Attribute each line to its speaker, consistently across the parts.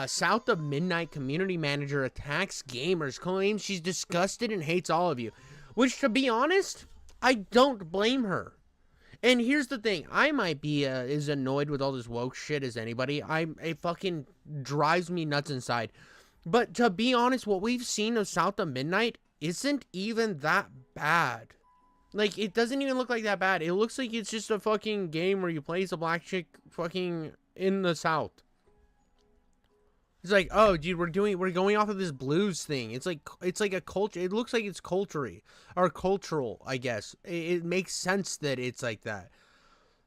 Speaker 1: South of Midnight community manager attacks gamers, claims she's disgusted and hates all of you. Which, to be honest, I don't blame her. And here's the thing, I might be as annoyed with all this woke shit as anybody. It fucking drives me nuts inside. But to be honest, what we've seen of South of Midnight isn't even that bad. Like, it doesn't even look like that bad. It looks like it's just a fucking game where you play as a black chick fucking in the South. It's like, oh, dude, we're going off of this blues thing. It's like a culture. It looks like it's cultural, I guess. It makes sense that it's like that.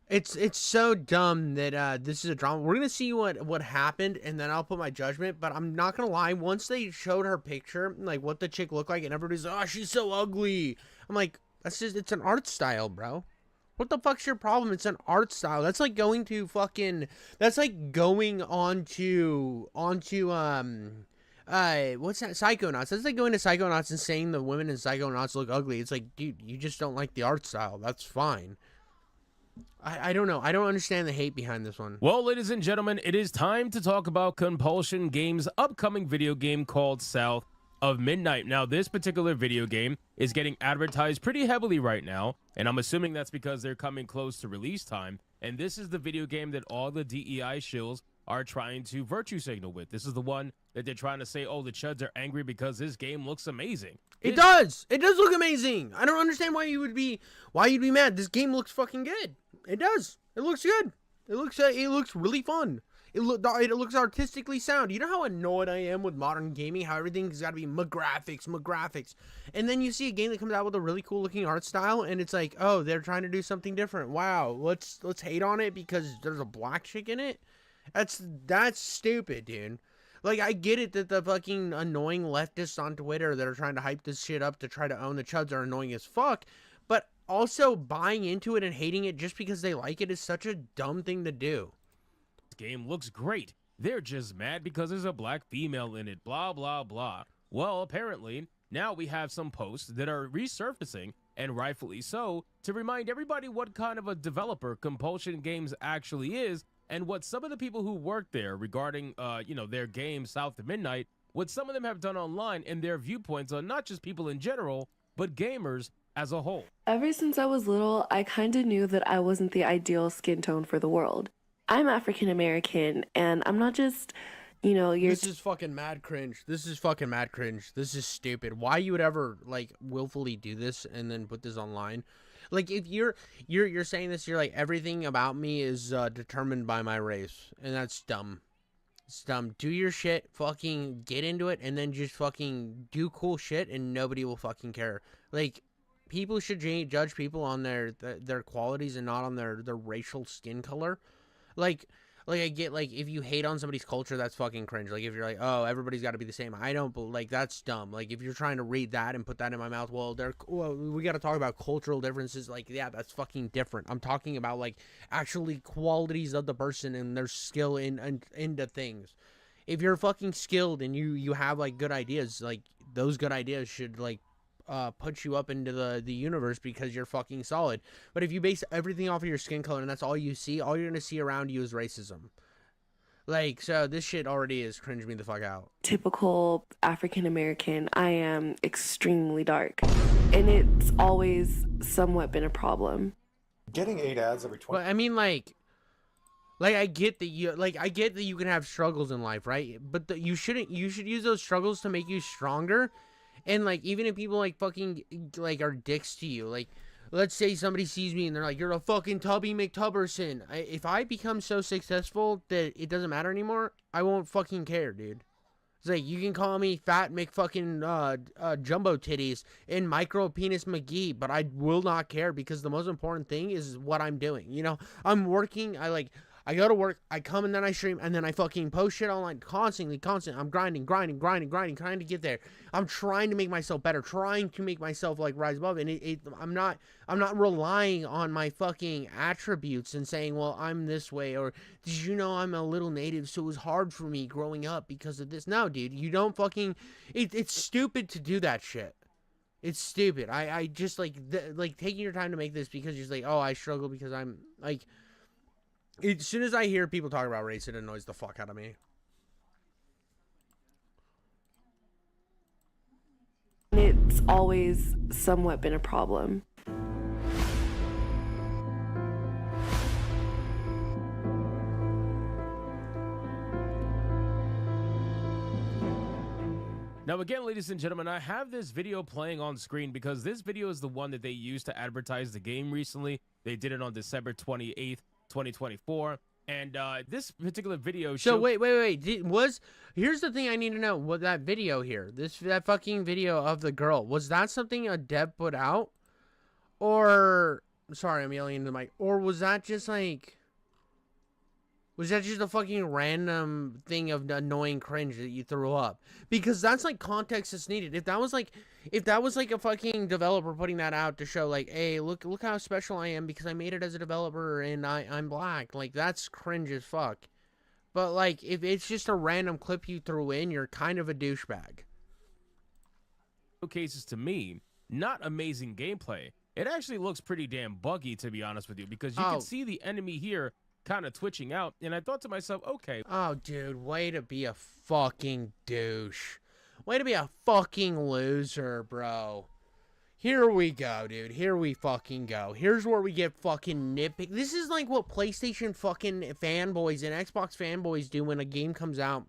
Speaker 1: It's so dumb that this is a drama. We're gonna see what happened, and then I'll put my judgment. But I'm not gonna lie. Once they showed her picture, like what the chick looked like, and everybody's like, oh, she's so ugly. I'm like, it's an art style, bro. What the fuck's your problem? It's an art style. That's like going to fucking. That's like going onto what's that? Psychonauts. That's like going to Psychonauts and saying the women in Psychonauts look ugly. It's like, dude, you just don't like the art style. That's fine. I don't know. I don't understand the hate behind this one.
Speaker 2: Well, ladies and gentlemen, it is time to talk about Compulsion Games' upcoming video game called South of Midnight. Now, this particular video game is getting advertised pretty heavily right now, and I'm assuming that's because they're coming close to release time. And this is the video game that all the DEI shills are trying to virtue signal with. This is the one that they're trying to say, oh, the chuds are angry because this game looks amazing.
Speaker 1: It does look amazing. I don't understand why you'd be mad. This game looks fucking good. It does. It looks good. It looks really fun. It looks artistically sound. You know how annoyed I am with modern gaming, how everything's got to be graphics. And then you see a game that comes out with a really cool looking art style, and it's like, oh, they're trying to do something different. Wow, let's hate on it because there's a black chick in it. That's stupid, dude. Like, I get it that the fucking annoying leftists on Twitter that are trying to hype this shit up to try to own the chuds are annoying as fuck, but also buying into it and hating it just because they like it is such a dumb thing to do.
Speaker 2: This game looks great. They're just mad because there's a black female in it, blah, blah, blah. Well, apparently, now we have some posts that are resurfacing, and rightfully so, to remind everybody what kind of a developer Compulsion Games actually is, and what some of the people who work there regarding, their game South of Midnight, what some of them have done online and their viewpoints on not just people in general, but gamers as a whole.
Speaker 3: Ever since I was little, I kind of knew that I wasn't the ideal skin tone for the world. I'm African American, and I'm not just,
Speaker 1: This is fucking mad cringe. This is stupid. Why you would ever, like, willfully do this and then put this online? Like, if you're saying this, you're like, everything about me is determined by my race, and that's dumb. It's dumb. Do your shit, fucking get into it, and then just fucking do cool shit, and nobody will fucking care. Like, people should judge people on their qualities and not on their racial skin color. Like I get, like, if you hate on somebody's culture, that's fucking cringe. Like, if you're like, oh, everybody's got to be the same, that's dumb. Like, if you're trying to read that and put that in my mouth, well, we got to talk about cultural differences. Like, yeah, that's fucking different. I'm talking about, like, actually qualities of the person and their skill into things. If you're fucking skilled and you have, like, good ideas, like, those good ideas should, like, put you up into the universe because you're fucking solid. But if you base everything off of your skin color and that's all you see, all you're gonna see around you is racism. Like, so this shit already is cringe me the fuck out.
Speaker 3: Typical African American, I am extremely dark, and it's always somewhat been a problem.
Speaker 4: Getting 8 ads every 20.
Speaker 1: But I mean, like I get that you can have struggles in life, right? But you should use those struggles to make you stronger. And, like, even if people, like, fucking, like, are dicks to you, like, let's say somebody sees me and they're like, you're a fucking Tubby McTubberson. If I become so successful that it doesn't matter anymore, I won't fucking care, dude. It's like, you can call me Fat McFucking Jumbo Titties and Micro Penis McGee, but I will not care because the most important thing is what I'm doing. You know, I'm working, I go to work, I come and then I stream, and then I fucking post shit online constantly. I'm grinding, trying to get there. I'm trying to make myself better, trying to make myself, like, rise above. And I'm not relying on my fucking attributes and saying, well, I'm this way, or did you know I'm a little native, so it was hard for me growing up because of this. No, dude, you don't fucking, it's stupid to do that shit. It's stupid. I just, like taking your time to make this because you're just like, oh, I struggle because I'm, like, as soon as I hear people talk about race, it annoys the fuck out of me.
Speaker 3: It's always somewhat been a problem.
Speaker 2: Now, again, ladies and gentlemen, I have this video playing on screen because this video is the one that they used to advertise the game recently. They did it on December 28th, 2024. And this particular video
Speaker 1: So wait. Here's the thing I need to know. What that video here, that fucking video of the girl, was that something a dev put out? Or, sorry, I'm yelling into the mic. Or was that just like... Was that just a fucking random thing of annoying cringe that you threw up? Because that's like context that's needed. If that was like a fucking developer putting that out to show like, hey, look how special I am because I made it as a developer and I'm black. Like, that's cringe as fuck. But like, if it's just a random clip you threw in, you're kind of a douchebag.
Speaker 2: Showcases to me, not amazing gameplay. It actually looks pretty damn buggy, to be honest with you, because you can see the enemy here kind of twitching out, and I thought to myself, okay.
Speaker 1: Oh, dude, way to be a fucking douche. Way to be a fucking loser, bro. Here we go, dude. Here we fucking go. Here's where we get fucking nitpick. This is like what PlayStation fucking fanboys and Xbox fanboys do when a game comes out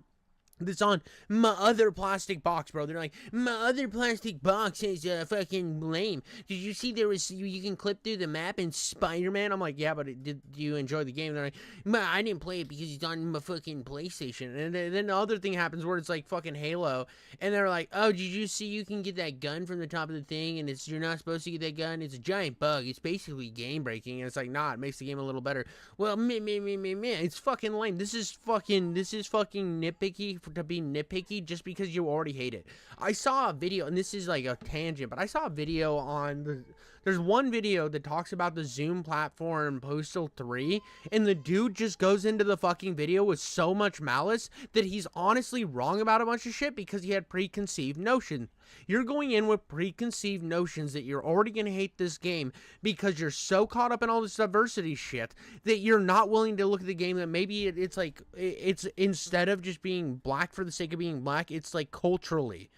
Speaker 1: that's on my other plastic box, bro. They're like, my other plastic box is fucking lame. Did you see there was, you can clip through the map in Spider-Man? I'm like, yeah, but did you enjoy the game? They're like, I didn't play it because it's on my fucking PlayStation. And then the other thing happens where it's like fucking Halo, and they're like, oh, did you see you can get that gun from the top of the thing, and you're not supposed to get that gun? It's a giant bug. It's basically game breaking, and it's like, nah, it makes the game a little better. Well, it's fucking lame. This is fucking nitpicky to be nitpicky just because you already hate it. I saw a video, and this is like a tangent, but I saw a video on there's one video that talks about the Zoom platform Postal 3, and the dude just goes into the fucking video with so much malice that he's honestly wrong about a bunch of shit because he had preconceived notions. You're going in with preconceived notions that you're already going to hate this game because you're so caught up in all this diversity shit that you're not willing to look at the game that maybe it's like, it's instead of just being black for the sake of being black, it's like culturally.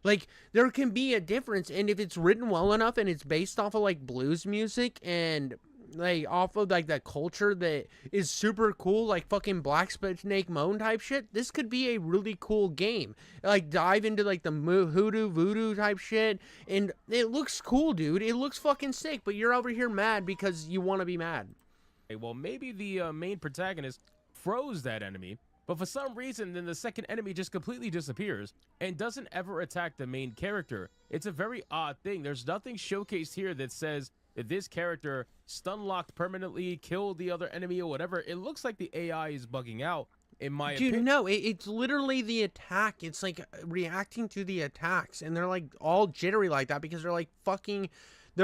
Speaker 1: Like, there can be a difference, and if it's written well enough and it's based off of like blues music and like off of like that culture that is super cool, like fucking Black Snake Moan type shit, this could be a really cool game. Like, dive into like the hoodoo voodoo type shit, and it looks cool, dude. It looks fucking sick, but you're over here mad because you want to be mad.
Speaker 2: Hey, well, maybe the main protagonist froze that enemy, but for some reason, then the second enemy just completely disappears and doesn't ever attack the main character. It's a very odd thing. There's nothing showcased here that says that this character stun locked permanently, killed the other enemy or whatever. It looks like the AI is bugging out, in my opinion.
Speaker 1: Dude, no, it's literally the attack. It's like reacting to the attacks, and they're like all jittery like that because they're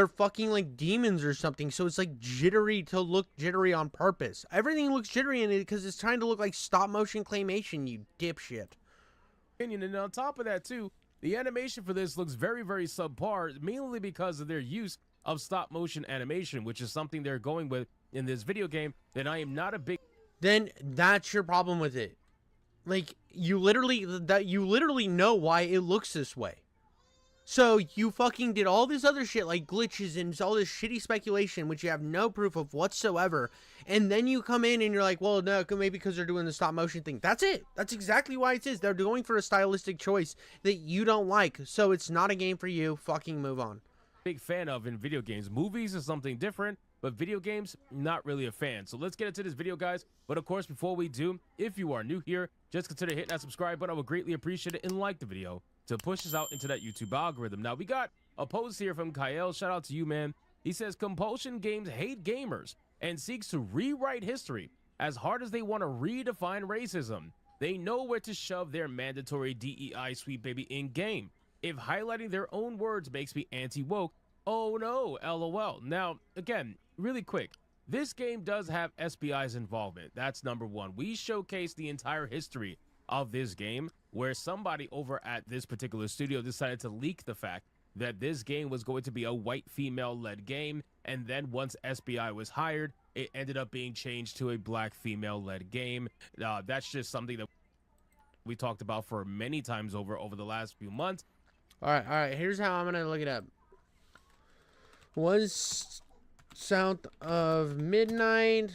Speaker 1: fucking like demons or something. So it's like jittery to look jittery on purpose. Everything looks jittery in it because it's trying to look like stop motion claymation, you dipshit.
Speaker 2: And on top of that too, the animation for this looks very, very subpar, mainly because of their use of stop motion animation, which is something they're going with in this video game that I am not a big...
Speaker 1: Then that's your problem with it. Like, you literally know why it looks this way. So you fucking did all this other shit like glitches and all this shitty speculation, which you have no proof of whatsoever. And then you come in and you're like, well, no, maybe because they're doing the stop motion thing. That's it. That's exactly why it is. They're going for a stylistic choice that you don't like. So it's not a game for you. Fucking move on.
Speaker 2: Big fan of in video games. Movies is something different, but video games, not really a fan. So let's get into this video, guys. But of course, before we do, if you are new here, just consider hitting that subscribe button. I would greatly appreciate it, and like the video to push us out into that YouTube algorithm. Now, we got a post here from Kyle. Shout out to you, man. He says, Compulsion Games hate gamers and seeks to rewrite history as hard as they want to redefine racism. They know where to shove their mandatory DEI sweet baby in-game. If highlighting their own words makes me anti-woke, oh no, LOL. Now, again, really quick, this game does have SBI's involvement. That's number one. We showcase the entire history of this game, where somebody over at this particular studio decided to leak the fact that this game was going to be a white female-led game, and then once SBI was hired, it ended up being changed to a black female-led game. That's just something that we talked about for many times over the last few months.
Speaker 1: All right. Here's how I'm gonna look it up. Was south of midnight.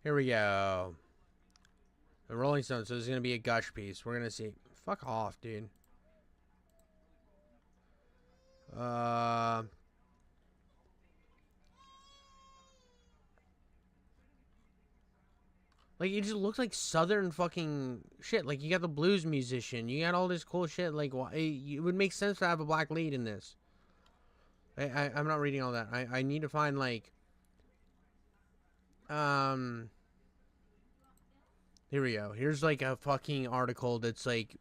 Speaker 1: Here we go. The Rolling Stones. So this is gonna be a gush piece. We're gonna see. Fuck off, dude. Like, it just looks like southern fucking shit. Like, you got the blues musician. You got all this cool shit. Like, why, it would make sense to have a black lead in this. I'm not reading all that. I need to find, like... Here we go. Here's, like, a fucking article that's, like,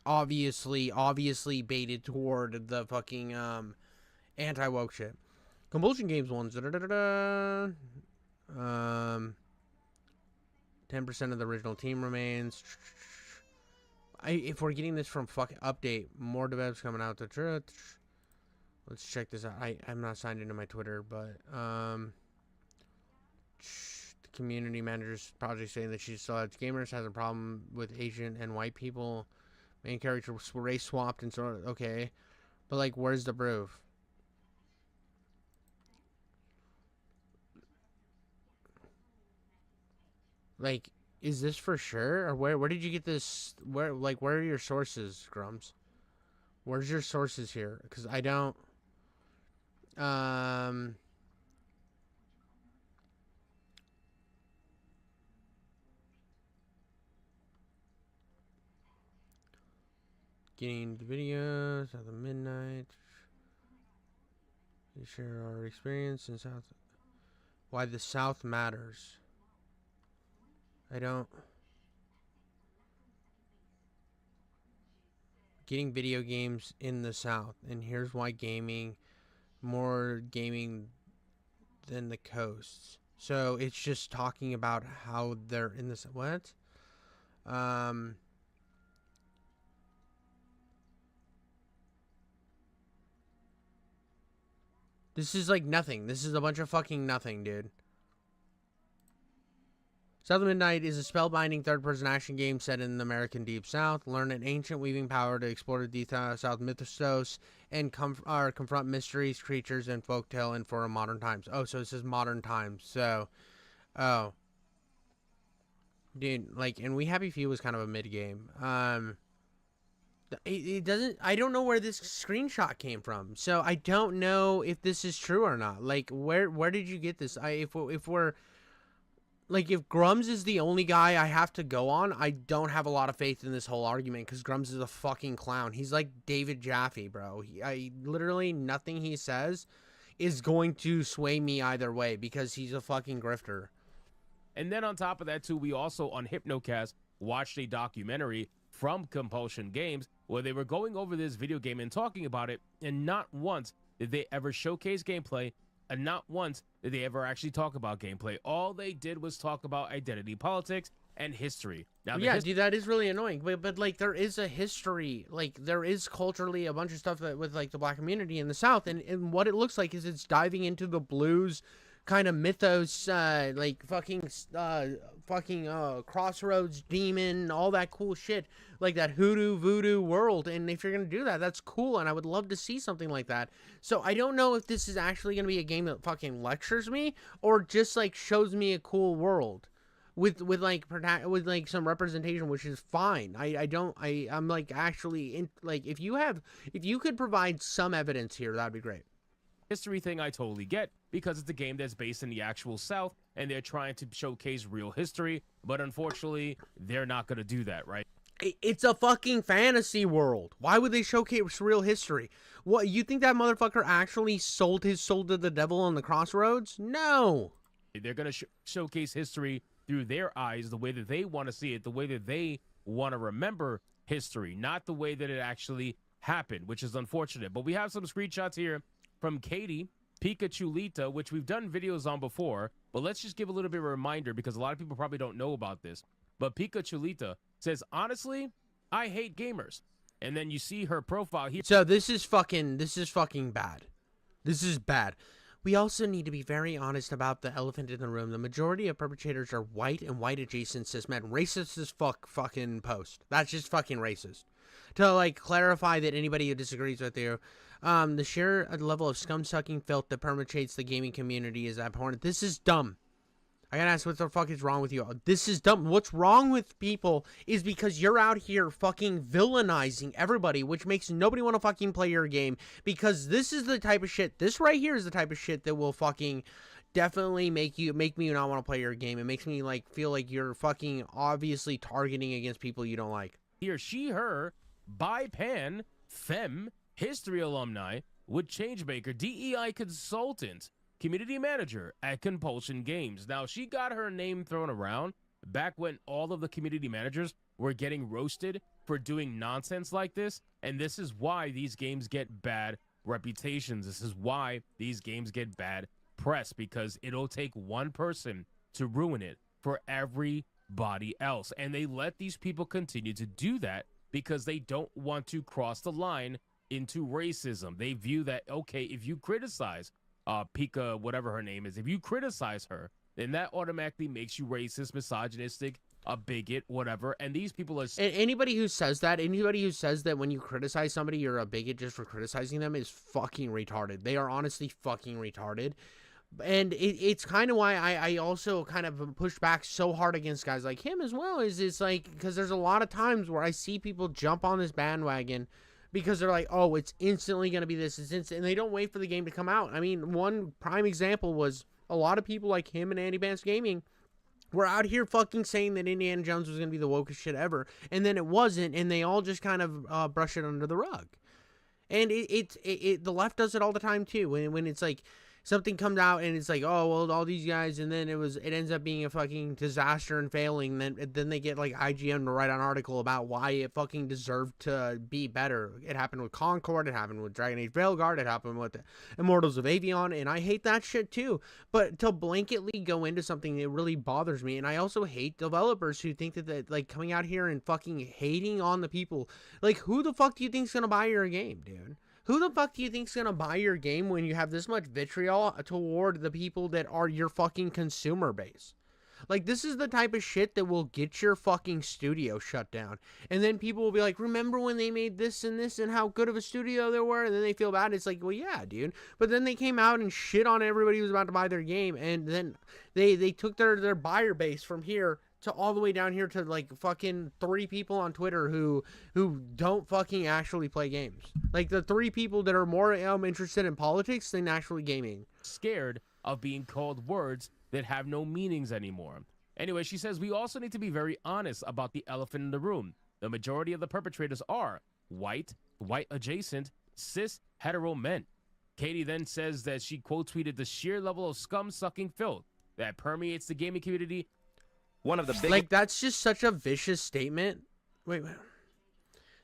Speaker 1: obviously baited toward the fucking, anti-woke shit. Compulsion Games ones. 10% of the original team remains. If we're getting this from fucking update, more devs coming out the truth. Let's check this out. I'm not signed into my Twitter, but the community manager's project saying that she still has gamers, has a problem with Asian and white people. Main character was race swapped and sort of okay, but like, where's the proof? Like, is this for sure? Or where did you get this? Where are your sources, Grums? Where's your sources here? Because I don't... Getting the videos at the midnight. We share our experience in South... Why the South matters. I don't... Getting video games in the South. And here's why gaming... More gaming than the coasts. So it's just talking about how they're in this... What? This is like nothing. This is a bunch of fucking nothing, dude. South of Midnight is a spellbinding third-person action game set in the American Deep South. Learn an ancient weaving power to explore the Deep South mythos and confront mysteries, creatures, and folktale in for modern times. Oh, so it says modern times. So, oh. Dude, like, and We Happy Few was kind of a mid-game. It doesn't... I don't know where this screenshot came from. So, I don't know if this is true or not. Like, where did you get this? If we're... Like, if Grums is the only guy I have to go on, I don't have a lot of faith in this whole argument because Grums is a fucking clown. He's like David Jaffe, bro. Literally nothing he says is going to sway me either way because he's a fucking grifter.
Speaker 2: And then on top of that, too, we also on Hypnocast watched a documentary from Compulsion Games where they were going over this video game and talking about it, and not once did they ever showcase gameplay. And not once did they ever actually talk about gameplay. All they did was talk about identity politics and history. Now,
Speaker 1: yeah, dude, that is really annoying. But like, there is a history. Like, there is culturally a bunch of stuff that with like the black community in the South, and what it looks like is it's diving into the blues kind of mythos, like fucking crossroads demon, all that cool shit, like that hoodoo voodoo world. And if you're gonna do that, that's cool, and I would love to see something like that. So I don't know if this is actually gonna be a game that fucking lectures me or just like shows me a cool world with like some representation, which is fine. I'm like actually in, like, if you could provide some evidence here, that'd be great.
Speaker 2: History thing I totally get because it's a game that's based in the actual South and they're trying to showcase real history, but unfortunately they're not going to do that, right?
Speaker 1: It's a fucking fantasy world. Why would they showcase real history? What, you think that motherfucker actually sold his soul to the devil on the crossroads? No.
Speaker 2: They're going to showcase history through their eyes, the way that they want to see it, the way that they want to remember history, not the way that it actually happened, which is unfortunate. But we have some screenshots here from Katie Pikachu-Lita, which we've done videos on before, but let's just give a little bit of a reminder because a lot of people probably don't know about this. But Pika Chulita says, honestly, I hate gamers. And then you see her profile here.
Speaker 1: So this is fucking bad. This is bad. We also need to be very honest about the elephant in the room. The majority of perpetrators are white and white adjacent cis men. Racist as fuck fucking post. That's just fucking racist. To like clarify that anybody who disagrees with you, the sheer level of scum-sucking filth that permeates the gaming community is abhorrent. This is dumb. I gotta ask, what the fuck is wrong with you? This is dumb. What's wrong with people is because you're out here fucking villainizing everybody, which makes nobody want to fucking play your game, because this is the type of shit, this right here is the type of shit that will fucking definitely make me not want to play your game. It makes me like feel like you're fucking obviously targeting against people you don't like.
Speaker 2: Here, she, her, bi, pan, femme, history alumni, wood changemaker, DEI consultant, community manager at Compulsion Games. Now, she got her name thrown around back when all of the community managers were getting roasted for doing nonsense like this, and this is why these games get bad reputations. This is why these games get bad press, because it'll take one person to ruin it for everybody else. And they let these people continue to do that because they don't want to cross the line into racism. They view that, okay, if you criticize Pika, whatever her name is, if you criticize her, then that automatically makes you racist, misogynistic, a bigot, whatever. And these people are...
Speaker 1: And anybody who says that when you criticize somebody, you're a bigot just for criticizing them, is fucking retarded. They are honestly fucking retarded. And it's kind of why I also kind of push back so hard against guys like him as well, is it's like, because there's a lot of times where I see people jump on this bandwagon because they're like, oh, it's instantly going to be this, it's instant, and they don't wait for the game to come out. I mean, one prime example was a lot of people like him and Andy Vance Gaming were out here fucking saying that Indiana Jones was going to be the wokest shit ever, and then it wasn't, and they all just kind of brush it under the rug. And the left does it all the time too, when it's like something comes out and it's like, oh, well, all these guys, and then it ends up being a fucking disaster and failing. Then they get like IGN to write an article about why it fucking deserved to be better. It happened with Concord, it happened with Dragon Age Veilguard, it happened with the Immortals of Avion, and I hate that shit too. But to blanketly go into something, it really bothers me. And I also hate developers who think that like coming out here and fucking hating on the people. Like, who the fuck do you think's gonna buy your game, dude? Who the fuck do you think's gonna buy your game when you have this much vitriol toward the people that are your fucking consumer base? Like, this is the type of shit that will get your fucking studio shut down. And then people will be like, remember when they made this and this and how good of a studio they were? And then they feel bad. It's like, well, yeah, dude. But then they came out and shit on everybody who was about to buy their game. And then they took their buyer base from here to all the way down here to like fucking 3 people on Twitter who don't fucking actually play games. Like the 3 people that are more interested in politics than actually gaming.
Speaker 2: Scared of being called words that have no meanings anymore. Anyway, she says we also need to be very honest about the elephant in the room. The majority of the perpetrators are white adjacent, cis, hetero men. Katie then says that she quote tweeted the sheer level of scum-sucking filth that permeates the gaming community.
Speaker 5: One of the big,
Speaker 1: like, that's just such a vicious statement. Wait.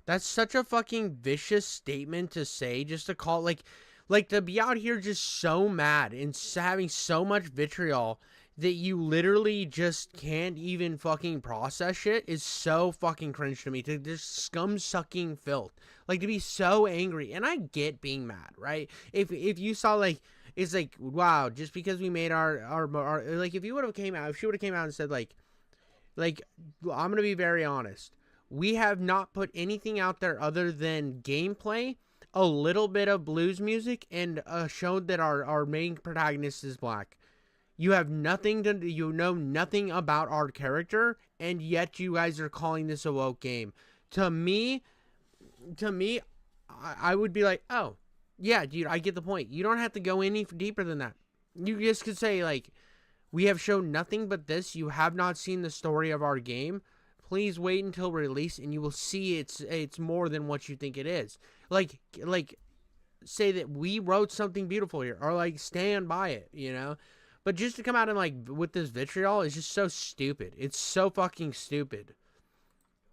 Speaker 1: That's such a fucking vicious statement to say, just to call, like to be out here just so mad and having so much vitriol that you literally just can't even fucking process shit is so fucking cringe to me. To just scum-sucking filth. Like, to be so angry. And I get being mad, right? If you saw, like, it's like, wow, just because we made our like, if she would have came out and said, like, I'm going to be very honest. We have not put anything out there other than gameplay, a little bit of blues music, and showed that our main protagonist is black. You have nothing you know nothing about our character, and yet you guys are calling this a woke game. To me, I would be like, oh, yeah, dude, I get the point. You don't have to go any deeper than that. You just could say, like, we have shown nothing but this. You have not seen the story of our game. Please wait until release, and you will see it's more than what you think it is. Like, say that we wrote something beautiful here, or like stand by it, you know. But just to come out and like with this vitriol is just so stupid. It's so fucking stupid.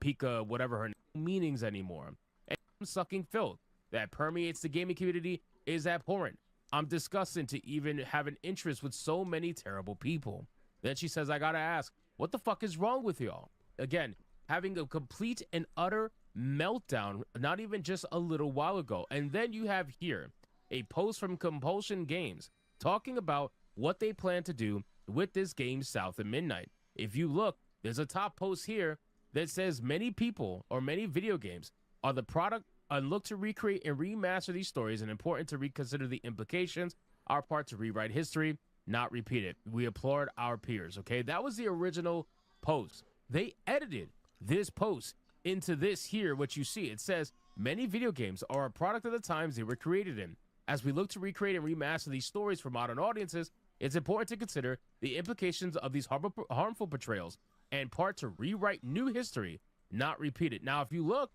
Speaker 2: Pika, whatever her meanings anymore, and sucking filth that permeates the gaming community is abhorrent. I'm disgusted to even have an interest with so many terrible people. Then she says, I gotta ask, what the fuck is wrong with y'all? again, having a complete and utter meltdown, not even just a little while ago. And then you have here a post from Compulsion Games talking about what they plan to do with this game South of Midnight. If you look, there's a top post here that says many people or many video games are the product and look to recreate and remaster these stories, and important to reconsider the implications. Our part to rewrite history, not repeat it. We applaud our peers. Okay, that was the original post. They edited this post into this here, what you see. It says many video games are a product of the times they were created in. As we look to recreate and remaster these stories for modern audiences, it's important to consider the implications of these harmful portrayals, and part to rewrite new history, not repeat it. Now, if you look,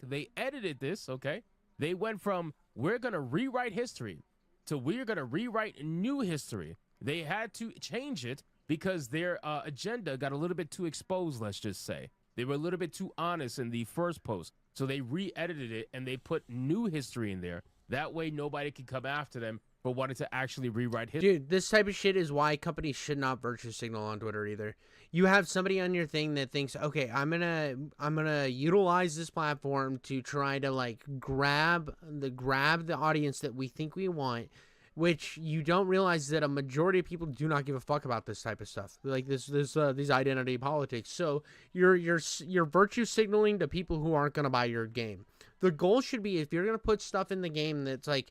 Speaker 2: they edited this, okay? They went from we're going to rewrite history to we're going to rewrite new history. They had to change it because their agenda got a little bit too exposed, let's just say. They were a little bit too honest in the first post. So they re-edited it and they put new history in there. That way nobody can come after them for wanting to actually rewrite history.
Speaker 1: Dude, this type of shit is why companies should not virtue signal on Twitter either. You have somebody on your thing that thinks, okay, I'm gonna utilize this platform to try to like grab the audience that we think we want, which you don't realize that a majority of people do not give a fuck about this type of stuff, like these identity politics. So you're virtue signaling to people who aren't gonna buy your game. The goal should be, if you're gonna put stuff in the game that's like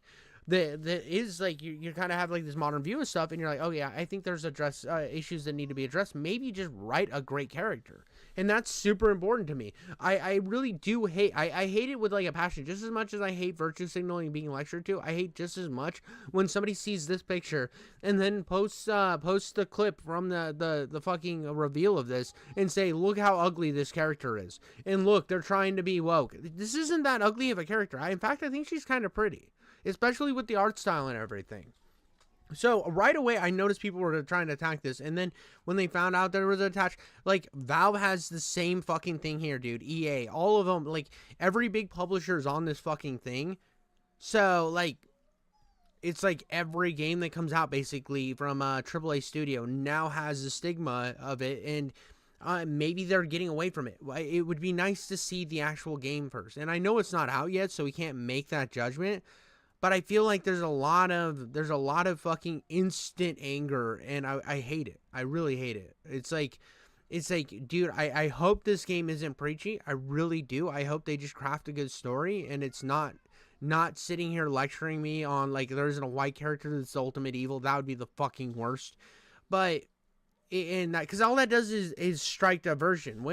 Speaker 1: that is like you kind of have like this modern view of stuff, and you're like, oh yeah, I think there's issues that need to be addressed. Maybe just write a great character, and that's super important to me. I really do hate. I hate it with like a passion, just as much as I hate virtue signaling being lectured to. I hate just as much when somebody sees this picture and then posts the clip from the fucking reveal of this and say, look how ugly this character is, and look, they're trying to be woke. This isn't that ugly of a character. In fact, I think she's kind of pretty, especially with the art style and everything. So right away, I noticed people were trying to attack this, and then when they found out there was attached, like Valve has the same fucking thing here, dude. EA, all of them, like every big publisher is on this fucking thing. So like, it's like every game that comes out basically from a AAA studio now has the stigma of it, and maybe they're getting away from it. It would be nice to see the actual game first, and I know it's not out yet, so we can't make that judgment. But I feel like there's a lot of fucking instant anger, and I hate it. I really hate it. It's like, dude, I hope this game isn't preachy. I really do. I hope they just craft a good story, and it's not sitting here lecturing me on like there isn't a white character that's the ultimate evil. That would be the fucking worst. But and that, because all that does is strike diversion.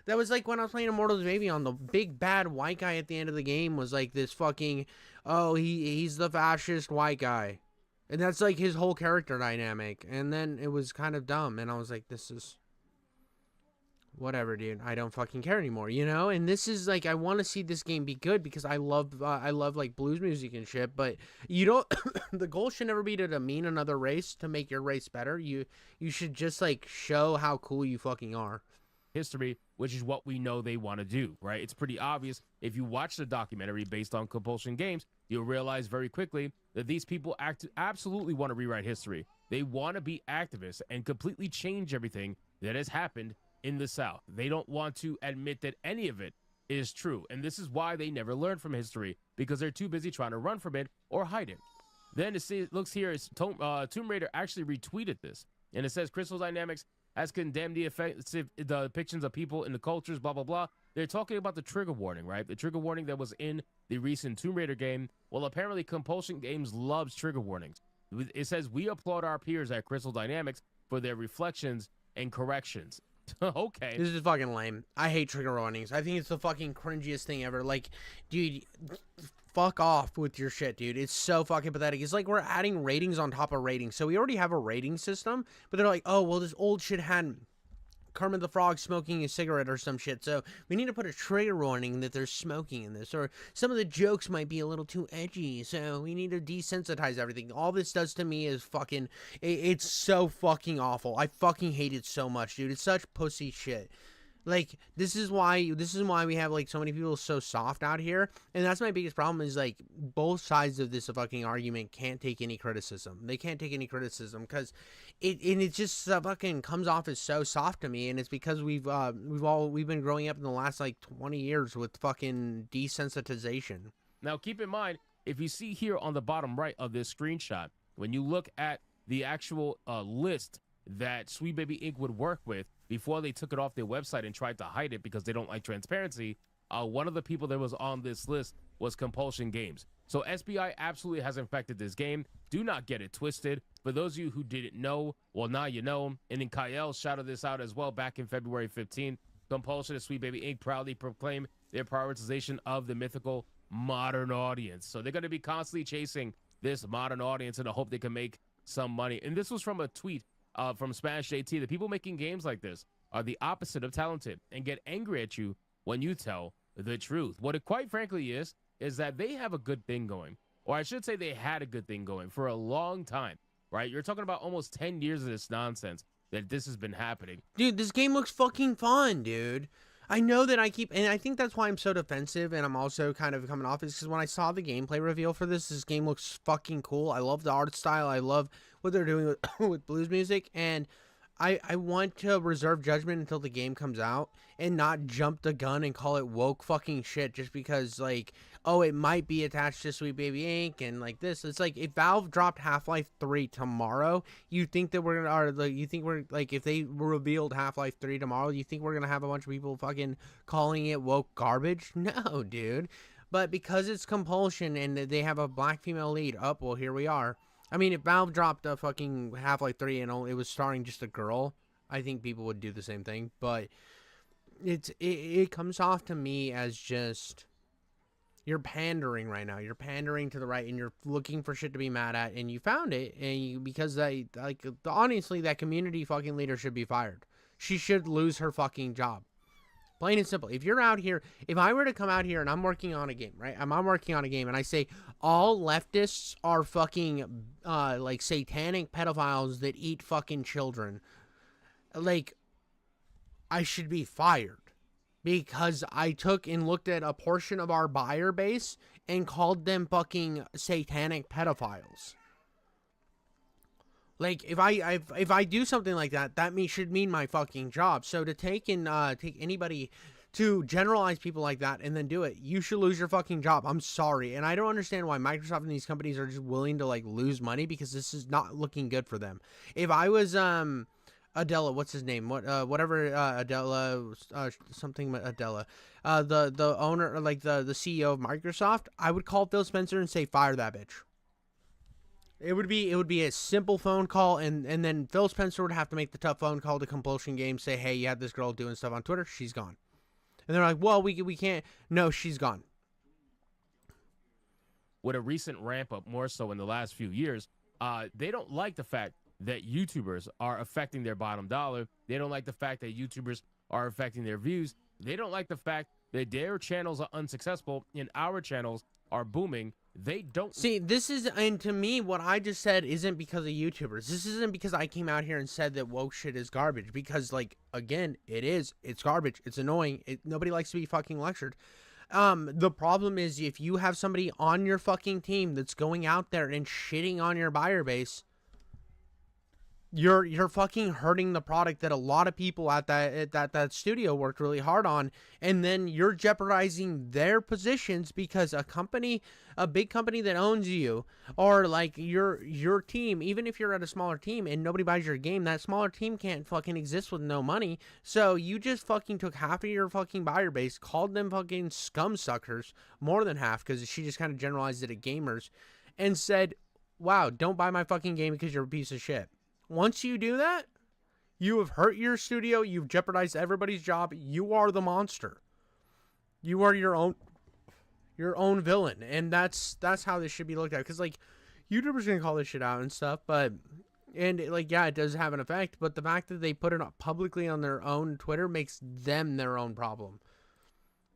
Speaker 1: That was like when I was playing Immortals Baby on, the big bad white guy at the end of the game was like this fucking, oh, he's the fascist white guy. And that's like his whole character dynamic. And then it was kind of dumb. And I was like, this is whatever, dude. I don't fucking care anymore, you know? And this is like, I want to see this game be good because I love like blues music and shit. But you don't, the goal should never be to demean another race to make your race better. You should just like show how cool you fucking are.
Speaker 2: History, which is what we know they want to do, right? It's pretty obvious. If you watch the documentary based on Compulsion Games, you'll realize very quickly that these people absolutely want to rewrite history. They want to be activists and completely change everything that has happened in the South. They don't want to admit that any of it is true. And this is why they never learn from history, because they're too busy trying to run from it or hide it. Then it looks here, Tomb Raider actually retweeted this. And it says, Crystal Dynamics has condemned the depictions of people in the cultures, blah, blah, blah. They're talking about the trigger warning, right? The trigger warning that was in the recent Tomb Raider game. Well, apparently Compulsion Games loves trigger warnings. It says, we applaud our peers at Crystal Dynamics for their reflections and corrections. Okay.
Speaker 1: This is fucking lame. I hate trigger warnings. I think it's the fucking cringiest thing ever. Like, dude, fuck off with your shit, dude. It's so fucking pathetic. It's like we're adding ratings on top of ratings. So we already have a rating system, but they're like, oh, well, this old shit had Kermit the Frog smoking a cigarette or some shit, so we need to put a trigger warning that there's smoking in this, or some of the jokes might be a little too edgy, so we need to desensitize everything. All this does to me is fucking, it's so fucking awful. I fucking hate it so much, dude. It's such pussy shit. Like this is why we have like so many people so soft out here, and that's my biggest problem is like both sides of this fucking argument can't take any criticism. They can't take any criticism because it just fucking comes off as so soft to me, and it's because we've been growing up in the last like 20 years with fucking desensitization.
Speaker 2: Now, keep in mind, if you see here on the bottom right of this screenshot, when you look at the actual list that Sweet Baby Inc. would work with before they took it off their website and tried to hide it because they don't like transparency, one of the people that was on this list was Compulsion Games. So SBI absolutely has infected this game. Do not get it twisted. For those of you who didn't know, well, now you know. And then Kyle shouted this out as well back in February 15th. Compulsion and Sweet Baby Inc. proudly proclaim their prioritization of the mythical modern audience. So they're going to be constantly chasing this modern audience in the hope they can make some money. And this was from a tweet from Smash JT. The people making games like this are the opposite of talented and get angry at you when you tell the truth. What it quite frankly is that they have a good thing going, or I should say they had a good thing going for a long time, right? You're talking about almost 10 years of this nonsense that this has been happening.
Speaker 1: Dude, this game looks fucking fun, dude. I know that and I think that's why I'm so defensive, and I'm also kind of coming off is because when I saw the gameplay reveal for this game looks fucking cool. I love the art style. I love what they're doing with blues music, and I want to reserve judgment until the game comes out and not jump the gun and call it woke fucking shit just because, like, oh, it might be attached to Sweet Baby Inc. and like this. It's like if Valve dropped Half-Life 3 tomorrow, you think that we're gonna, or like, you think we're like, if they revealed Half-Life 3 tomorrow, you think we're gonna have a bunch of people fucking calling it woke garbage? No, dude. But because it's Compulsion and they have a black female lead, well, here we are. I mean, if Valve dropped a fucking Half-Life 3 and it was starring just a girl, I think people would do the same thing. But it comes off to me as just, you're pandering right now. You're pandering to the right, and you're looking for shit to be mad at, and you found it, and because honestly, that community fucking leader should be fired. She should lose her fucking job. Plain and simple. If you're out here, if I were to come out here and I'm working on a game, right? I'm working on a game and I say all leftists are fucking like satanic pedophiles that eat fucking children, like, I should be fired because I took and looked at a portion of our buyer base and called them fucking satanic pedophiles. Like, if I do something like that, should mean my fucking job. So to take anybody to generalize people like that and then do it, you should lose your fucking job. I'm sorry. And I don't understand why Microsoft and these companies are just willing to like lose money because this is not looking good for them. If I was Adela, what's his name? Whatever Adela, something Adela, the owner, or like the CEO of Microsoft, I would call Phil Spencer and say fire that bitch. It would be a simple phone call, and then Phil Spencer would have to make the tough phone call to Compulsion Games, say, hey, you had this girl doing stuff on Twitter, she's gone. And they're like, well, we can't. No, she's gone.
Speaker 2: With a recent ramp up, more so in the last few years, they don't like the fact that YouTubers are affecting their bottom dollar. They don't like the fact that YouTubers are affecting their views. They don't like the fact that their channels are unsuccessful and our channels are booming. They don't
Speaker 1: see and to me, what I just said isn't because of YouTubers. This isn't because I came out here and said that woke shit is garbage, because, like, again, it's garbage. It's annoying. Nobody likes to be fucking lectured. The problem is if you have somebody on your fucking team that's going out there and shitting on your buyer base, you're fucking hurting the product that a lot of people at that studio worked really hard on, and then you're jeopardizing their positions because a big company that owns you, or like your team, even if you're at a smaller team and nobody buys your game, that smaller team can't fucking exist with no money. So you just fucking took half of your fucking buyer base, called them fucking scum suckers, more than half, because she just kind of generalized it at gamers, and said, wow, don't buy my fucking game because you're a piece of shit. Once you do that, you have hurt your studio. You've jeopardized everybody's job. You are the monster. You are your own villain, and that's how this should be looked at. Because, like, YouTubers gonna call this shit out and stuff, and like, yeah, it does have an effect. But the fact that they put it up publicly on their own Twitter makes them their own problem.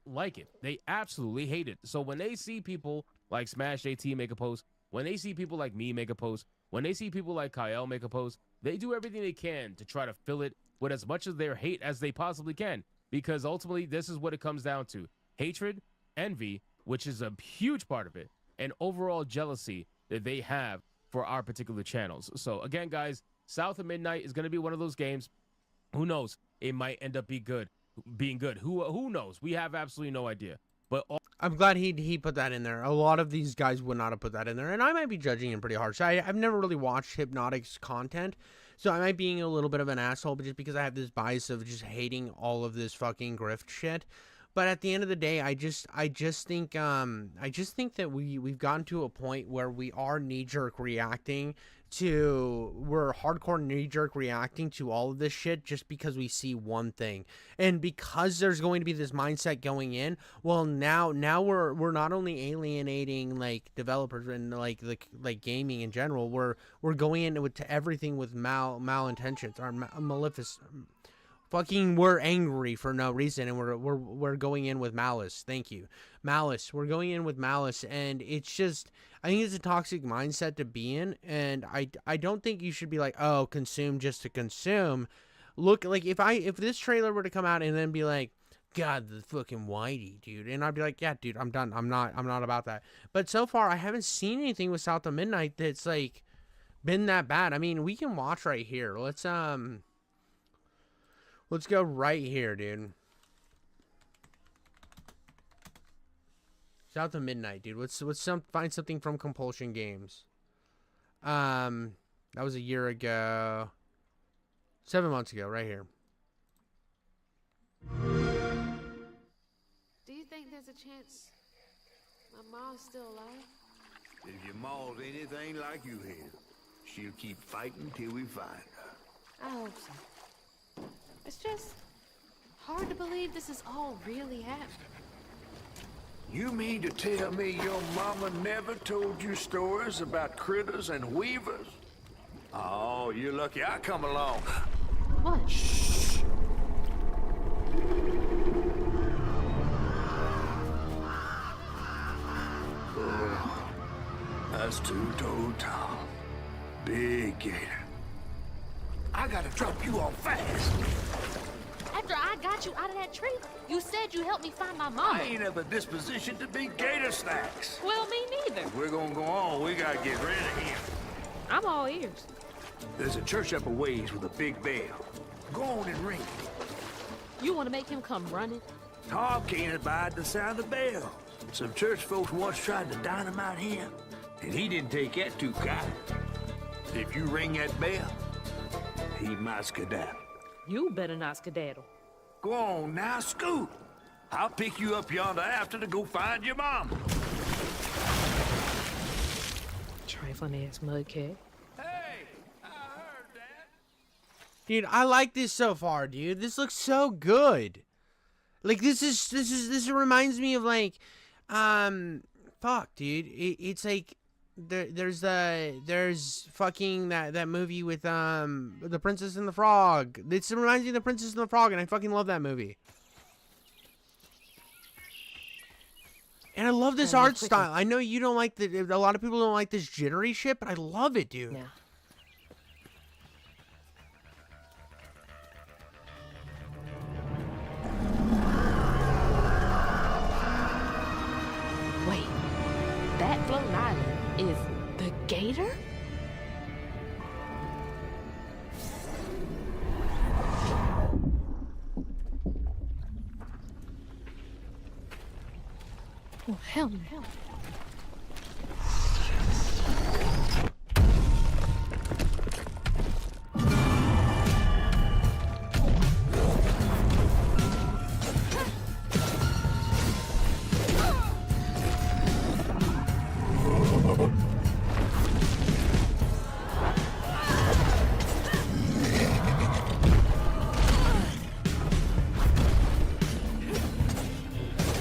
Speaker 2: Like it. They absolutely hate it. So when they see people like Smash JT make a post, when they see people like me make a post, when they see people like Kyle make a post, they do everything they can to try to fill it with as much of their hate as they possibly can, because ultimately this is what it comes down to: hatred, envy, which is a huge part of it, and overall jealousy that they have for our particular channels. So again, guys, South of Midnight is going to be one of those games. Who knows? It might end up being good. Who knows? We have absolutely no idea. But
Speaker 1: I'm glad he put that in there. A lot of these guys would not have put that in there, and I might be judging him pretty harsh. I've never really watched Hypnotic's content, so I might be being a little bit of an asshole, but just because I have this bias of just hating all of this fucking grift shit. But at the end of the day, I just think that we've gotten to a point where we are knee-jerk reacting we're hardcore knee-jerk reacting to all of this shit just because we see one thing. And because there's going to be this mindset going in, well, now we're not only alienating like developers and like gaming in general, we're going into everything with malintentions or maleficent. Fucking, we're angry for no reason, and we're going in with malice. Thank you, malice. We're going in with malice, and it's just, I think it's a toxic mindset to be in, and I don't think you should be like, oh, consume just to consume. Look, like if this trailer were to come out and then be like, God, the fucking Whitey, dude, and I'd be like, yeah, dude, I'm done. I'm not about that. But so far, I haven't seen anything with South of Midnight that's like been that bad. I mean, we can watch right here. Let's go right here, dude. South of Midnight, dude. Find something from Compulsion Games. That was a year ago. 7 months ago, right here.
Speaker 5: Do you think there's a chance my mom's still alive?
Speaker 6: If your ma's anything like you have, she'll keep fighting till we find her.
Speaker 5: I hope so. It's just hard to believe this is all really happening.
Speaker 6: You mean to tell me your mama never told you stories about critters and weavers? Oh, you're lucky I come along.
Speaker 5: What?
Speaker 6: Shh. Oh, that's two-toed Tom. Big gator. I gotta drop you off fast.
Speaker 5: After I got you out of that tree, you said you helped me find my
Speaker 6: I
Speaker 5: mama.
Speaker 6: ain't of a disposition to be gator snacks.
Speaker 5: Well, me neither.
Speaker 6: If we're gonna go on, we gotta get rid of him.
Speaker 5: I'm all ears.
Speaker 6: There's a church up a ways with a big bell. Go on and ring it.
Speaker 5: You want to make him come running?
Speaker 6: Tom can't abide the sound of the bell. Some church folks once tried to dynamite him, and he didn't take that too kind. If you ring that bell, he might skedaddle.
Speaker 5: You better not skedaddle.
Speaker 6: Go on now, scoot. I'll pick you up yonder after to go find your mom.
Speaker 5: Trifling ass mudcat.
Speaker 6: Hey, I heard that.
Speaker 1: Dude, I like this so far, dude. This looks so good. Like this reminds me of like, fuck, dude. It's like there's fucking that movie with the Princess and the Frog. This reminds me of the Princess and the Frog, and I fucking love that movie. And I love this art style. I know you don't like a lot of people don't like this jittery shit, but I love it, dude.
Speaker 5: Yeah. Wait, that floating island is the gator? Oh, hell no.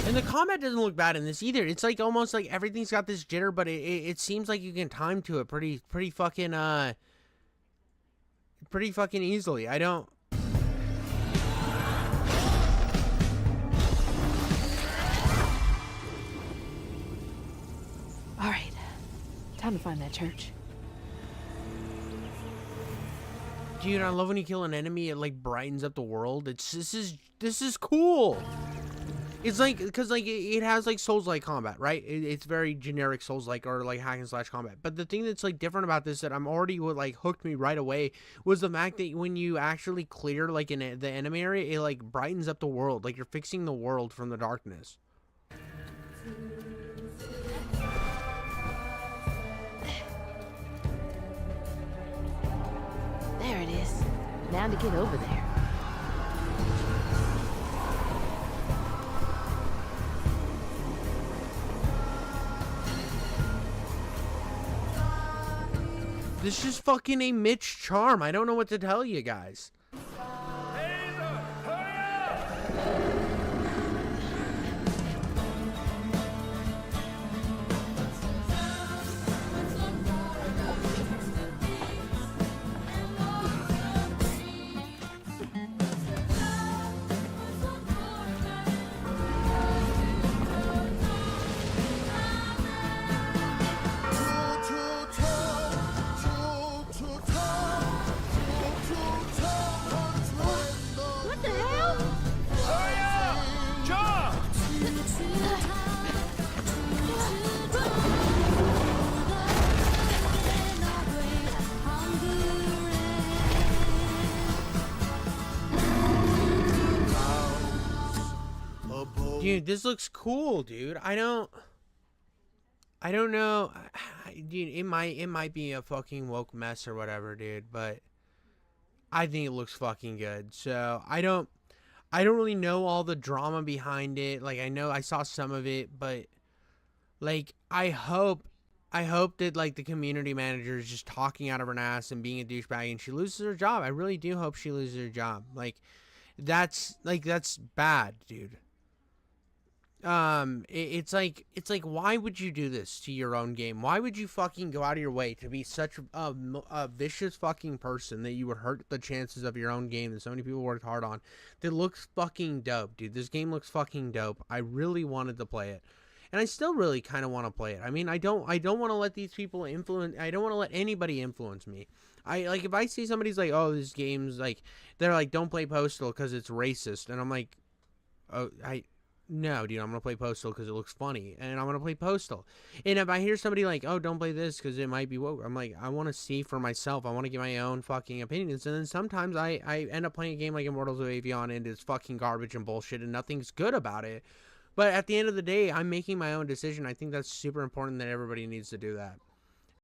Speaker 1: And the combat doesn't look bad in this either. It's like almost like everything's got this jitter, but it seems like you can time to it pretty fucking easily. I don't.
Speaker 5: All right, time to find that church.
Speaker 1: Dude, I love when you kill an enemy, it like brightens up the world. This is cool. It's like, because like it has like Souls-like combat, right? It's very generic Souls-like or like hack and slash combat. But the thing that's like different about this that I'm already what like hooked me right away was the fact that when you actually clear like the enemy area, it like brightens up the world. Like you're fixing the world from the darkness.
Speaker 5: There it is. Now to get over there.
Speaker 1: This is fucking a Mitch charm. I don't know what to tell you guys.
Speaker 5: What the hell?
Speaker 1: Dude, this looks cool, dude. I don't know. Dude, it might be a fucking woke mess or whatever, dude, but I think it looks fucking good. So I don't really know all the drama behind it. Like I know I saw some of it, but like I hope that like the community manager is just talking out of her ass and being a douchebag and she loses her job. I really do hope she loses her job. Like that's bad, dude. It's like why would you do this to your own game? Why would you fucking go out of your way to be such a vicious fucking person that you would hurt the chances of your own game that so many people worked hard on? That looks fucking dope, dude. This game looks fucking dope. I really wanted to play it, and I still really kind of want to play it. I mean, I don't want to let these people influence. I don't want to let anybody influence me. I like if I see somebody's like, oh, this game's like, they're like, don't play Postal because it's racist, and I'm like, oh, no, dude, I'm going to play Postal because it looks funny, and I'm going to play Postal. And if I hear somebody like, oh, don't play this because it might be woke, I'm like, I want to see for myself. I want to get my own fucking opinions. And then sometimes I end up playing a game like Immortals of Avion, and it's fucking garbage and bullshit, and nothing's good about it. But at the end of the day, I'm making my own decision. I think that's super important that everybody needs to do that.